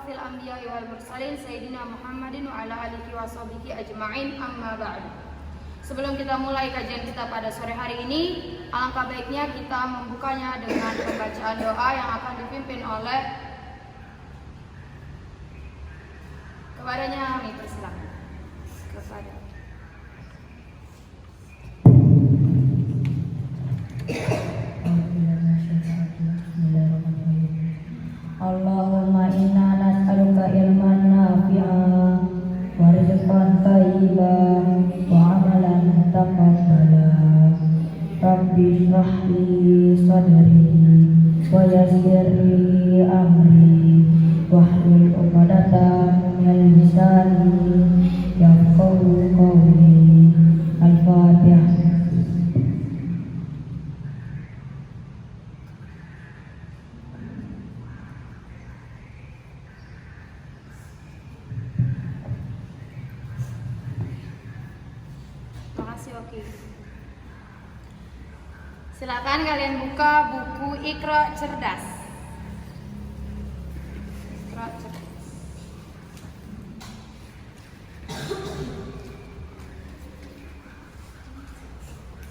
asrafil anbiya'i wal mursalin sayyidina Muhammadin wa ala alihi wa sahbihi ajma'in, amma ba'du. Sebelum kita mulai kajian kita pada sore hari ini, alangkah baiknya kita membukanya dengan pembacaan doa yang akan dipimpin oleh kepadanya. Kami persilakan kepada Allahumma inna nas'aluka ilman nafi'an wa rizqan thayyiban wa amalan taqabbalan. Rabbi shrah li sadri wa yassir li amri wahlul 'uqdatam min lisani yafqahu qawli. Al-Fatihah. Oke. Silakan kalian buka buku Iqra Cerdas. Iqra Cerdas.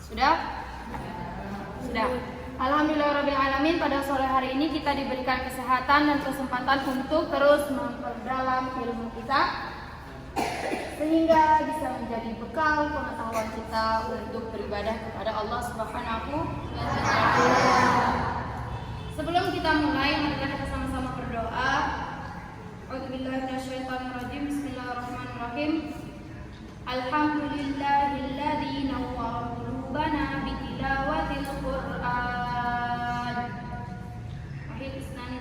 Sudah? Sudah. Alhamdulillahirabbil alamin, pada sore hari ini kita diberikan kesehatan dan kesempatan untuk terus memperdalam ilmu kita, sehingga bisa menjadi bekal pengetahuan kita untuk beribadah kepada Allah Subhanahu wa Ta'ala. Sebelum kita mulai, mari kita sama-sama berdoa. A'udzubillahi minasyaitonirrajim. Bismillahirrahmanirrahim. Alhamdulillahilladzi nawwara qulubana bitilawatil Qur'an. Wahid isnani.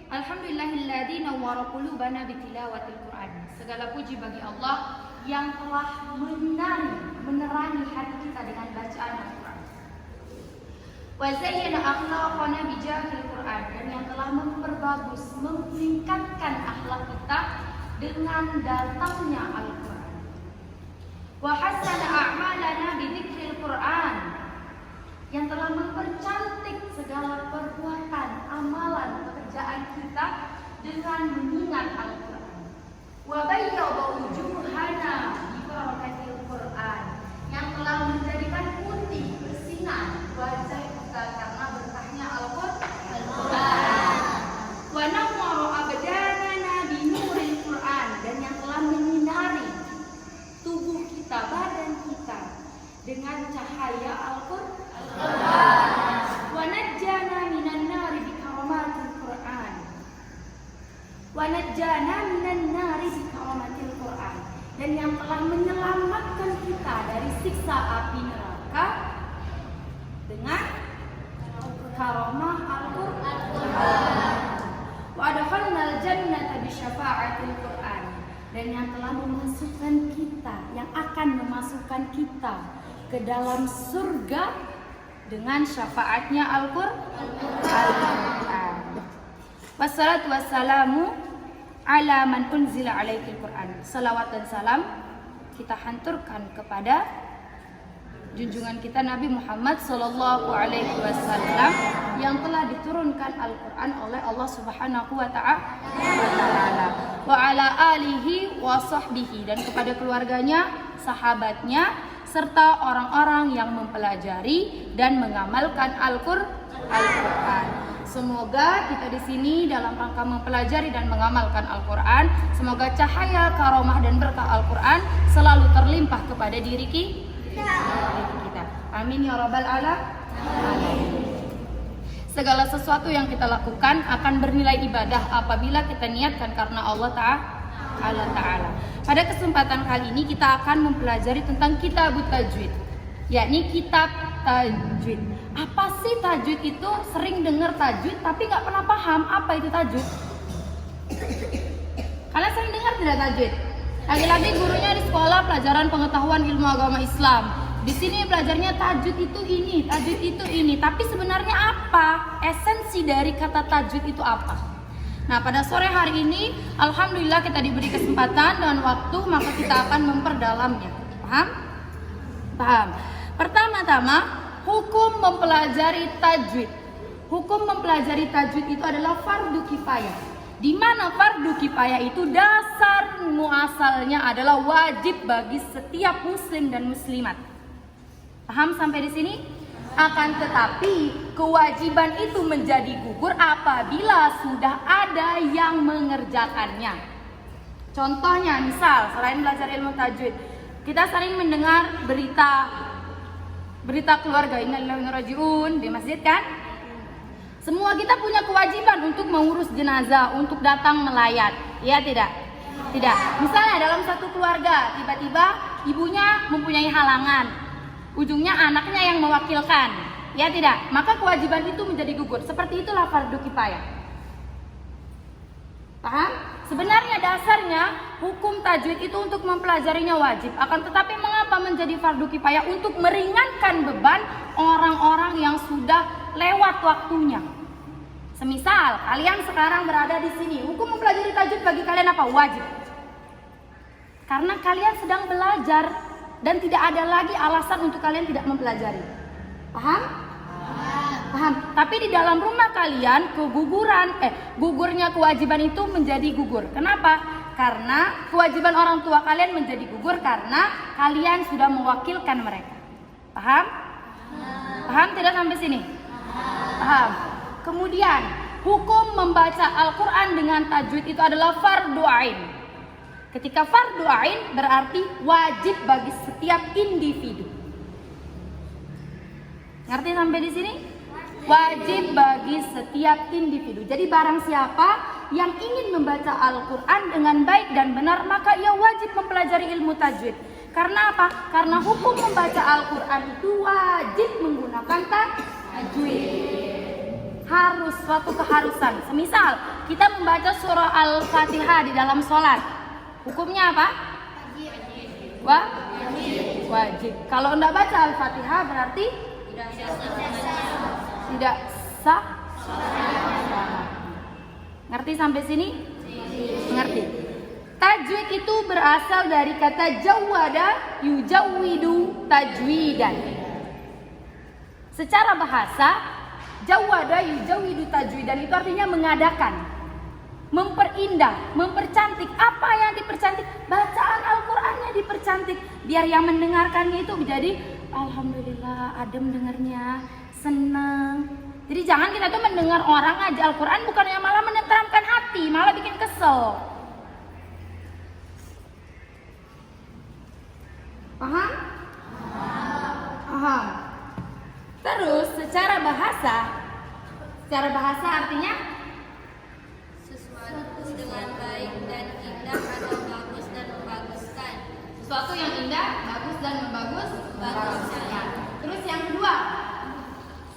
Alhamdulillahilladzi nawwara qulubana bitilawatil Qur'an. Segala puji bagi Allah yang telah menerangi hati kita dengan bacaan Al-Qur'an. Wa zayyana akhlaqana bijahil Qur'an, dan yang telah memperbagus, meningkatkan akhlak kita dengan datangnya Al-Qur'an. Wa hassana a'malana bidzikril Qur'an, yang telah mempercantik segala perbuatan, amalan, pekerjaan kita dengan mengingat Al-Qur'an. Wa bayyada wujuhana bi barakatil Qur'an, yang telah menjadikan putih bersinar wajah kita karena berkahnya Al-Qur'an. Wa nawwara abdanana najjana minan nari bi karamatil Qur'an, dan yang telah menyelamatkan kita dari siksa api neraka dengan karamah Al-Qur'an. Wa adkhalnal jannata bi syafa'atil Qur'an, dan yang telah memasukkan kita, yang akan memasukkan kita ke dalam surga dengan syafaatnya Al-Qur'an. Wassalatu wassalamu ala man unzila alaikil Qur'an. Salawat dan salam kita hanturkan kepada junjungan kita Nabi Muhammad sallallahu alaihi wasallam yang telah diturunkan Al-Qur'an oleh Allah Subhanahu wa ta'ala, wa ala alihi wa sahbihi, dan kepada keluarganya, sahabatnya, serta orang-orang yang mempelajari dan mengamalkan Al-Qur'an. Semoga kita di sini dalam rangka mempelajari dan mengamalkan Al-Quran, semoga cahaya, karomah, dan berkah Al-Quran selalu terlimpah kepada diri kita. Amin ya rabbal alamin. Segala sesuatu yang kita lakukan akan bernilai ibadah apabila kita niatkan karena Allah Ta'ala. Pada kesempatan kali ini kita akan mempelajari tentang kitabut tajwid, yakni kitab tajwid. Apa sih tajwid itu? Sering dengar tajwid tapi nggak pernah paham apa itu tajwid. Kalian sering dengar tidak tajwid? Lagi-lagi gurunya di sekolah pelajaran pengetahuan ilmu agama Islam. Di sini belajarnya tajwid itu ini, tajwid itu ini. Tapi sebenarnya apa? Esensi dari kata tajwid itu apa? Nah, pada sore hari ini alhamdulillah kita diberi kesempatan dan waktu, maka kita akan memperdalamnya. Paham? Pertama-tama, hukum mempelajari tajwid. Hukum mempelajari tajwid itu adalah fardu kifayah. Di mana fardu kifayah itu dasar muasalnya adalah wajib bagi setiap muslim dan muslimat. Paham sampai di sini? Akan tetapi kewajiban itu menjadi gugur apabila sudah ada yang mengerjakannya. Contohnya, misal selain belajar ilmu tajwid, kita sering mendengar berita keluarga innalillahi wa inna ilaihi raji'un di masjid kan? Semua kita punya kewajiban untuk mengurus jenazah, untuk datang melayat. Ya tidak? Tidak. Misalnya dalam satu keluarga tiba-tiba ibunya mempunyai halangan, ujungnya anaknya yang mewakilkan. Ya tidak? Maka kewajiban itu menjadi gugur. Seperti itulah fardu kifayah. Paham? Sebenarnya dasarnya hukum tajwid itu untuk mempelajarinya wajib. Akan tetapi mengapa menjadi fardu kifayah? Untuk meringankan beban orang-orang yang sudah lewat waktunya. Semisal kalian sekarang berada di sini, hukum mempelajari tajwid bagi kalian apa? Wajib. Karena kalian sedang belajar dan tidak ada lagi alasan untuk kalian tidak mempelajari. Paham? Paham. Tapi di dalam rumah kalian gugurnya kewajiban itu menjadi gugur. Kenapa? Karena kewajiban orang tua kalian menjadi gugur karena kalian sudah mewakilkan mereka. Paham? Paham tidak sampai sini? Paham. Kemudian hukum membaca Al-Quran dengan tajwid itu adalah fardu ain. Ketika fardu ain berarti wajib bagi setiap individu. Ngerti sampai di sini? Wajib bagi setiap individu. Jadi barang siapa yang ingin membaca Al-Quran dengan baik dan benar, maka ia wajib mempelajari ilmu tajwid. Karena apa? Karena hukum membaca Al-Quran itu wajib menggunakan tajwid. Harus, suatu keharusan. Semisal kita membaca surah Al-Fatihah di dalam sholat, hukumnya apa? Wajib. Kalau tidak baca Al-Fatihah berarti tidak sah. Ngerti sampai sini? Ngerti. Tajwid itu berasal dari kata jawwada yujawwidu tajwidan. Secara bahasa, jawwada yujawwidu tajwidan itu artinya mengadakan, memperindah, mempercantik. Apa yang dipercantik? Bacaan Al-Qur'annya dipercantik, biar yang mendengarkannya itu menjadi alhamdulillah, adem dengarnya, senang. Jadi jangan kita tuh mendengar orang aja Al-Quran bukannya malah menenteramkan hati, malah bikin kesel. Paham? Paham. Terus secara bahasa artinya sesuatu dengan baik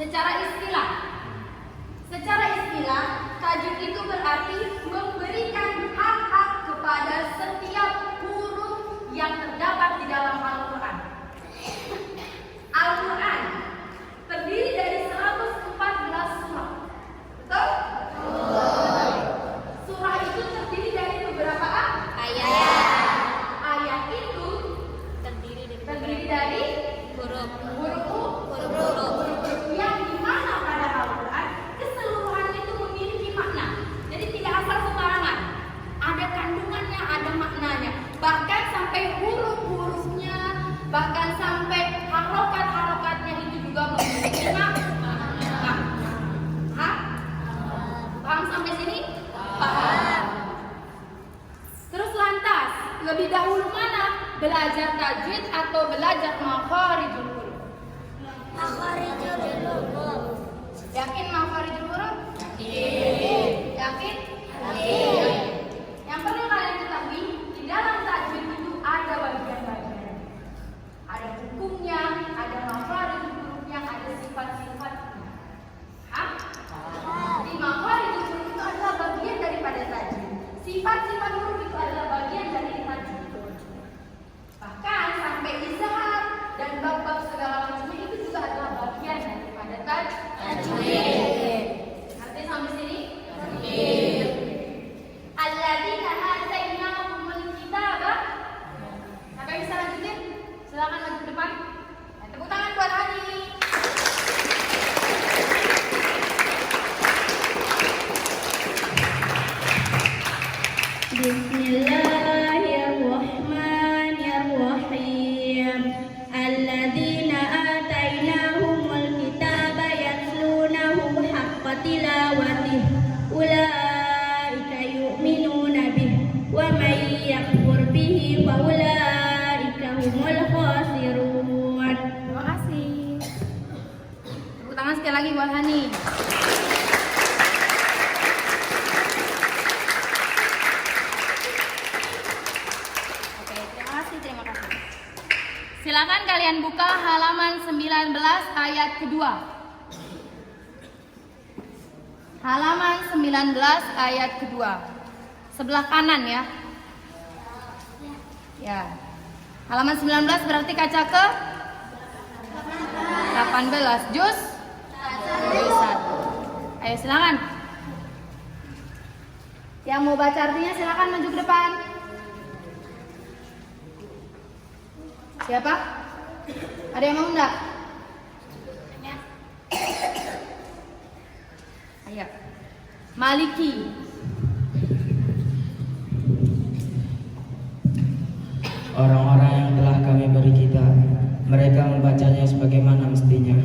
Secara istilah, tajuk itu berarti memberikan hak-hak kepada setiap huruf yang terdapat di dalam Al-Quran. Al-Quran terdiri dari 114 surah. Betul? Surah itu terdiri dari beberapa ayat. Ayat itu terdiri dari huruf yang dimana pada Al-Quran keseluruhan itu memiliki makna. Jadi tidak asal sembarangan. Ada kandungannya, ada maknanya. Bahkan sampai huruf-hurufnya, bahkan sampai harokat-harokatnya itu juga memiliki makna. Paham sampai sini? Paham. Terus lantas, lebih dahulu mana? Belajar tajwid atau belajar makharijul huruf? Yakin makharijul huruf? Yakin? Yang perlu kalian ketahui, di dalam tajwid itu ada bagian-bagian. Ada hukumnya, ada makharijul hurufnya, ada sifat-sifatnya. Di makharijul huruf itu adalah bagian daripada tajwid. Sifat-sifat huruf itu adalah bagian dari tajwid. Bahkan sampai izhar dan bab-bab segala macamnya itu juga adalah bagian daripada tajwid. Artinya sampai sini? Alladzina atainahumul kitaba. Siapa yang bisa lanjutin? Silakan maju ke depan. Tepuk tangan buat Hani. Bismillahirrahmanirrahim. Alladzina atainahumul kitaba yatlunahu haqqa tilawatih. Ulaika yu'minuna bih wa may yakfur bihi fa ulaika humul khasirun. Terima kasih. Tepuk tangan sekali lagi buat Hani. Terima kasih. Silakan kalian buka halaman 19 ayat kedua. Halaman 19 ayat kedua. Sebelah kanan ya. Ya. Halaman 19 berarti kaca ke 18. Juz 1. Ayo silakan. Yang mau baca artinya silakan maju ke depan. Siapa? Ada yang mau enggak? Ayo. Maliki. Orang-orang yang telah kami beri kitab, mereka membacanya sebagaimana mestinya.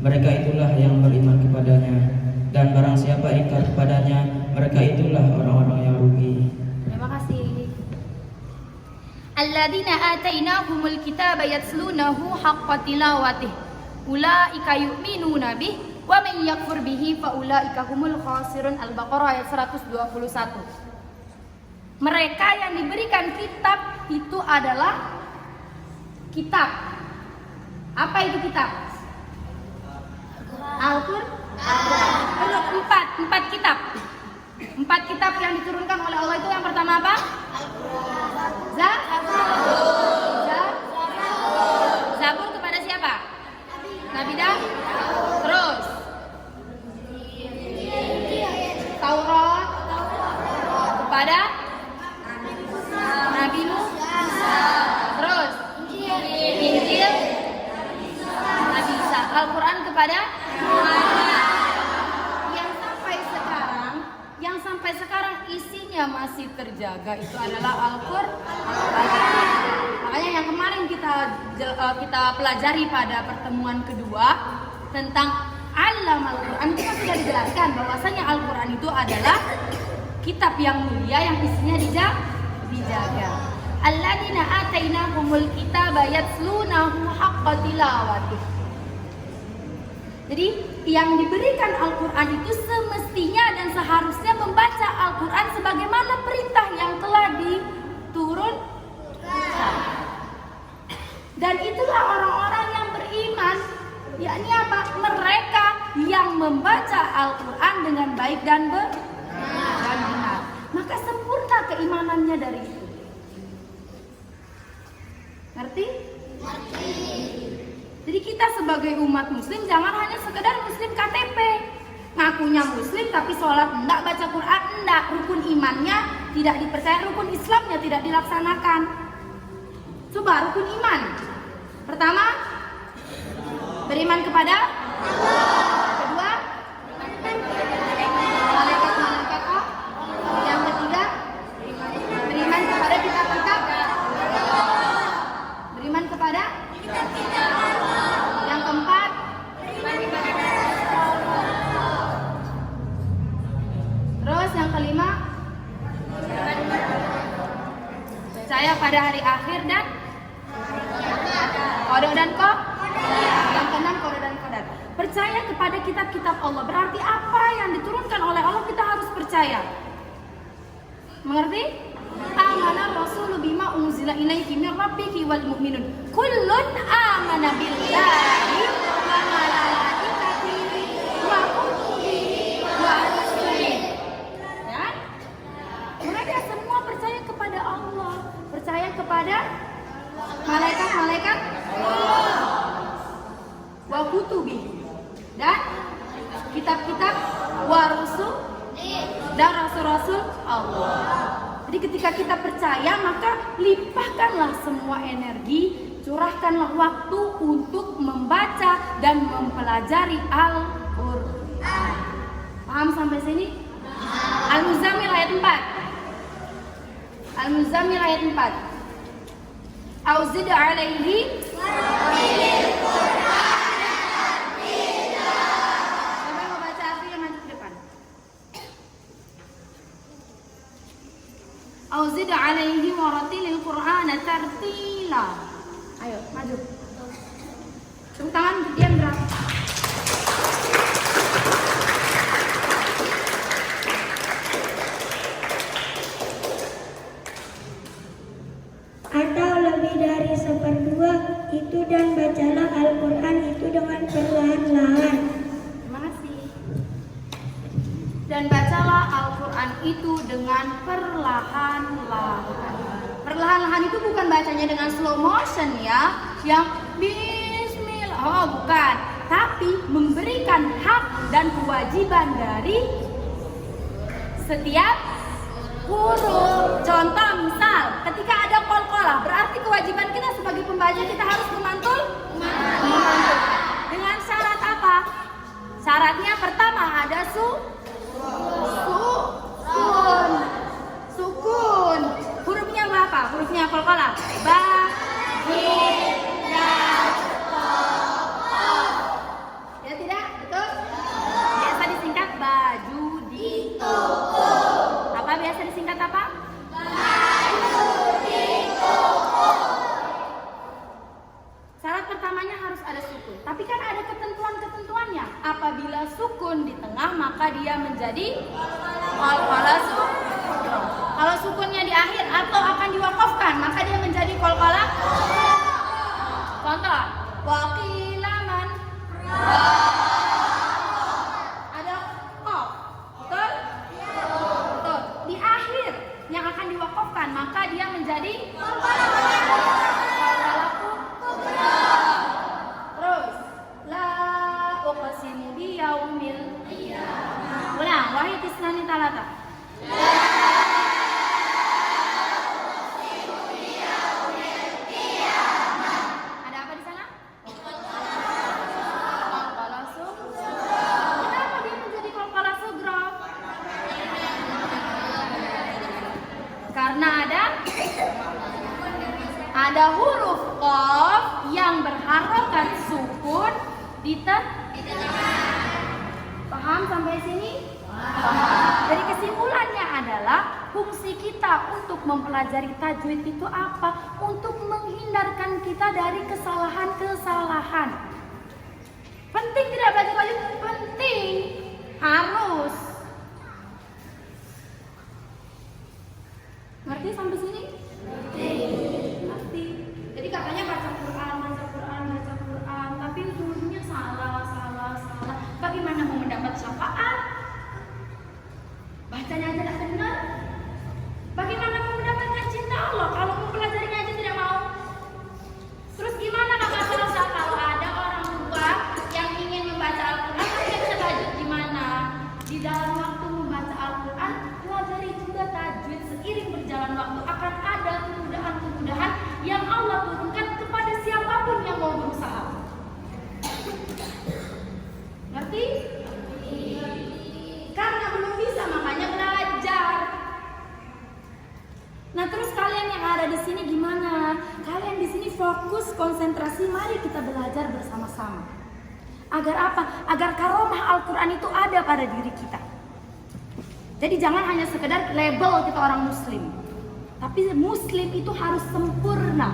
Mereka itulah yang beriman kepadanya. Dan barang siapa ingkar kepadanya, mereka itulah orang-orang yang rugi. Terima kasih. Alladzina atainahumul kitaba yatlunahu haqqa tilawatih. Ulaika yu'minuna bih wa man yakfur bihi fa ulaika humul khasirun. Al-Baqarah ayat 121. Mereka yang diberikan kitab itu adalah kitab. Apa itu kitab? Al-Qur'an. Empat kitab. Empat kitab yang diturunkan oleh Allah itu yang pertama apa? Zabur kepada siapa? Nabi Daud. Terus Taurat kepada Nabi Musa. Terus Injil Nabi Isa. Al-Quran kepada yang sampai sekarang isinya masih terjaga itu adalah Al-Quran. Makanya yang kemarin kita pelajari pada pertemuan kedua tentang alam Al-Quran, itu kan sudah dijelaskan bahwasanya Al-Quran itu adalah kitab yang mulia yang isinya dijaga. Alladzina atainahumul kitaba yatlunahu haqqa tilawatih. Jadi yang diberikan Al-Quran itu semestinya dan seharusnya membaca Al-Quran sebagaimana perintah yang telah diturunkan. Dan itulah orang-orang yang beriman. Yakni apa? Mereka baik dan benar. Maka sempurna keimanannya dari itu. Ngerti? Jadi kita sebagai umat muslim jangan hanya sekedar muslim KTP. Ngakunya muslim tapi sholat enggak, baca Quran enggak, rukun imannya tidak dipercaya, rukun Islamnya tidak dilaksanakan. Coba rukun iman. Pertama, beriman kepada Allah. Kedua, malaikat-malaikat Allah. Yang ketiga, beriman kepada kitab-kitab. Beriman kepada kitab-kitab. Yang keempat, terus yang kelima, percaya pada hari akhir dan qada dan qadar. Yang keenam, qada dan qadar. Percaya kepada kitab-kitab Allah. Berarti apa yang diturunkan oleh Allah kita harus percaya. Mengerti? Amana rasulu bima unzila ilaihi min rabbiki wal mu'minun kullun amana billahi wa malaikatihi wa kutubihi wa rusulihi. Ya? Mereka semua percaya kepada Allah, percaya kepada malaikat-malaikat Allah, wa kutubihi, dan kitab-kitab, wa rusul, dan rasul-rasul Allah. Jadi ketika kita percaya, maka limpahkanlah semua energi, curahkanlah waktu untuk membaca dan mempelajari Al-Quran. Paham sampai sini? Al-Muzammil ayat 4. Al-Muzammil ayat 4. Auzid alaihi Auzid alaihi waratilil Qur'ana tartila. Ayo, maju. Tepuk tangan untuk diam berapa? Atau lebih dari seperdua itu, dan bacalah Al-Quran itu dengan perlahan-lahan. Terima kasih. Dan bacalah Al-Quran itu dengan perlahan-lahan. Perlahan-lahan itu bukan bacanya dengan slow motion ya, yang bismillah, oh bukan. Tapi memberikan hak dan kewajiban dari setiap huruf. Contoh misal, ketika ada qalqalah, berarti kewajiban kita sebagai pembaca kita harus memantul. Dengan syarat apa? Syaratnya pertama ada sukun. Hurufnya berapa? Hurufnya qalqalah. Ba, jim, dal, ta. Ya tidak? Betul? Biasa disingkat baju dituku. Apa biasa disingkat apa? Baju dituku. Syarat pertamanya harus ada sukun. Tapi kan ada ketentuan-ketentuannya. Apabila sukun di tengah, maka dia menjadi qalqalah sukun. Kalau sukunnya di akhir atau akan diwakafkan, maka dia menjadi qalqalah. Contoh, waqilaman. Ada qaf. Betul? Betul. Di akhir yang akan diwakafkan, maka dia menjadi qalqalah kubra. Terus, la uqsimu biyaumil qiyamah. Ulang, wahid isnani talata. Ada apa di sana? Qalqalah sughra. Kenapa dia menjadi qalqalah sughra? Karena ada huruf qaf yang berharokat sukun di tengah. Paham sampai sini? Jadi kesimpulannya adalah fungsi kita untuk mempelajari tajwid itu apa? Untuk menghindarkan kita dari kesalahan-kesalahan. Penting tidak belajar tajwid? Penting. Harus. Ngerti sampai sini? Ngerti. Jadi katanya baca Quran. Tapi ujungnya salah. Bagaimana mau mendapat syafaat? ada di sini gimana? Kalian di sini fokus, konsentrasi, mari kita belajar bersama-sama. Agar apa? Agar karomah Al-Quran itu ada pada diri kita. Jadi jangan hanya sekedar label kita orang muslim. Tapi muslim itu harus sempurna.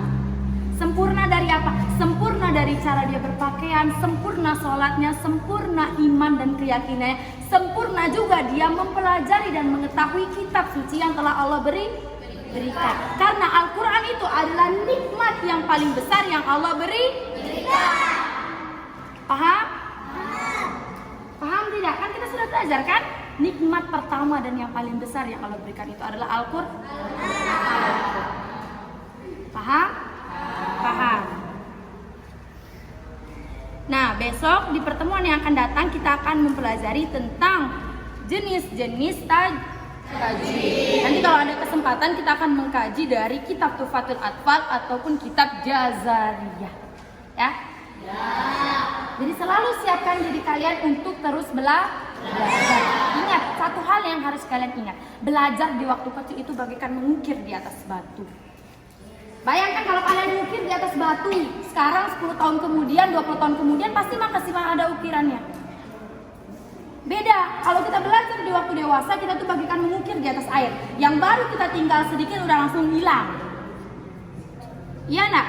Sempurna dari apa? Sempurna dari cara dia berpakaian, sempurna sholatnya, sempurna iman dan keyakinannya, sempurna juga dia mempelajari dan mengetahui kitab suci yang telah Allah berikan. Karena Al-Quran itu adalah nikmat yang paling besar yang Allah berikan. Paham? Paham tidak? Kan kita sudah belajar kan? Nikmat pertama dan yang paling besar yang Allah berikan itu adalah Al-Quran. Paham? Paham. Nah, besok di pertemuan yang akan datang kita akan mempelajari tentang jenis-jenis tajwid. Nanti kalau ada kesempatan kita akan mengkaji dari kitab Tuhfatul Atfal ataupun kitab Jazariyah. Ya? Jadi selalu siapkan diri kalian untuk terus belajar. Ingat, satu hal yang harus kalian ingat. Belajar di waktu kecil itu bagaikan mengukir di atas batu. Bayangkan kalau kalian mengukir di atas batu, sekarang 10 tahun kemudian, 20 tahun kemudian pasti masih ada ukirannya. Beda, kalau kita belajar di waktu dewasa, kita tuh bagaikan mengukir di atas air. Yang baru kita tinggal sedikit udah langsung hilang. Iya nak?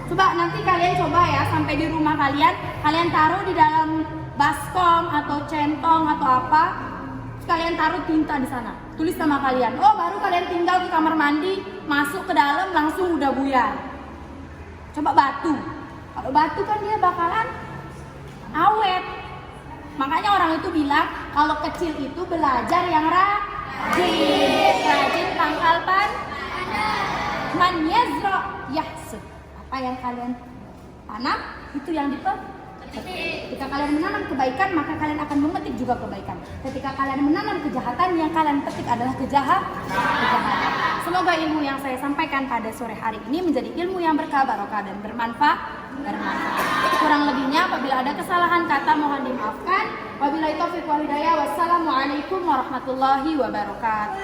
Coba nanti kalian coba ya, sampai di rumah kalian taruh di dalam baskom atau centong atau apa, kalian taruh tinta di sana. Tulis nama kalian. Oh, baru kalian tinggal ke kamar mandi, masuk ke dalam langsung udah buyar. Coba batu. Kalau batu kan dia bakalan awet. Makanya orang itu bilang kalau kecil itu belajar yang rajin. Rajin pangkal man yazra yahsud. Apa yang kalian tanam itu yang dipetik. Ketika kalian menanam kebaikan, maka kalian akan memetik juga kebaikan. Ketika kalian menanam kejahatan, yang kalian petik adalah kejahatan. Semoga ilmu yang saya sampaikan pada sore hari ini menjadi ilmu yang berkah, barokah dan bermanfaat. Kurang lebihnya apabila ada kesalahan kata mohon dimaafkan. Wabillahi taufiq wal hidayah. Wassalamualaikum warahmatullahi wabarakatuh.